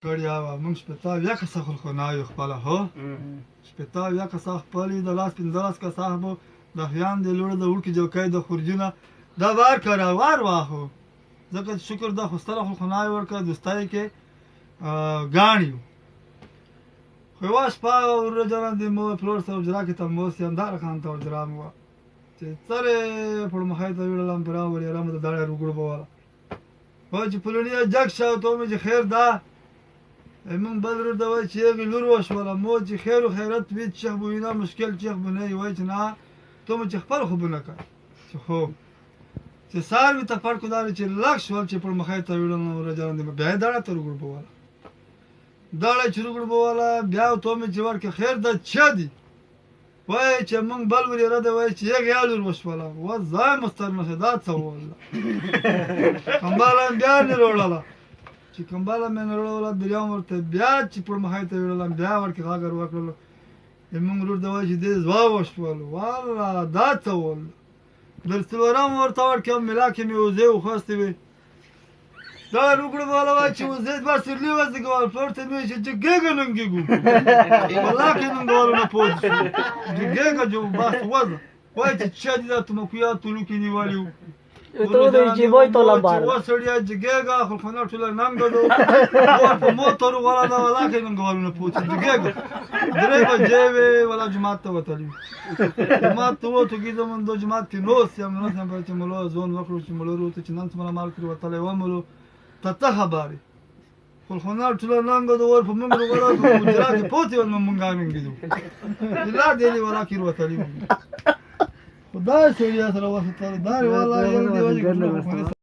کړی وه موږ شپېته اویا کسه خلخونه یو خپله هو شپېته اویا کسه خپل یو د لاس 15 کسه به د احیان د لوړه د وړکي جوکۍ د خورجونه دا وار کړه وار واهو ځکه چې شکر د خستله خلخونه ورکړه دوستای کې ګاڼ یو خو یوه شپه ورجانه د مو پلور سره اجرا کې تموس ینداره خان ته اجرا مو چې سره پړمخی ته ویړلم په راولې رم د داړه روګړ بواله وای چې پلونی جګ شو ته مې چې خیر دا من بل رو دا وای چې یې لور وشوله مو چې خیر و خیرت وي چې خو نه مشکل چې خو نه وای چې نه ته مې چې خپل خو نه کړ چې خو چې سار وي ته فرق دا چې لک شول چې پړمخی ته ویړلم ورجانه د بیا داړه ته روګړ بواله داړه چې روګړ بواله بیا ته مې چې ورکه خیر دا چا دی وای چې مونږ بل ورې راده وای چې یې یالور وشوله و ځای مستر نشه دا څه والله کمباله بیا نه وروړله چې کمباله مې نه وروړله بیا ورته بیا چې پړمخی ته ویړلم بیا ورکې غاګر وکړلو مونږ ورور ته وای چې دې ځوا وشولو والله دا څه والله در څلورم ورته ورکړم ملا کې مې وزې وخوستې وې دا روګړ والا وای چې وزې دوه سرلي وزګول پورته مې چې جګګه ننګګو والله کې ننګول نه پوه شو جګګه جو بس وزه وای چې چا دې ته مکویا تلو کې نیوالیو تو دې چې وای ته لمبار و سړیا جګګه خو خنر ټول ننګدو په موټر ولا دا والله کې ننګول نه پوه شو جګګه درې بجې وې ولا جمعه ته وتلی جمعه ته وته کېدم د جمعه کې نو سم نه سم چې مولو ځون وکړو چې مولو ته چې نن څومره مال کړو وتلی و مولو ته خبرې خلخونه ټول ننګدو ور په موږ ولا په جرا کې پوتې ول موږ ننګدو لا دې ولا کې وتلی خدای سړیا سره واسطه دار والله یو دی وځي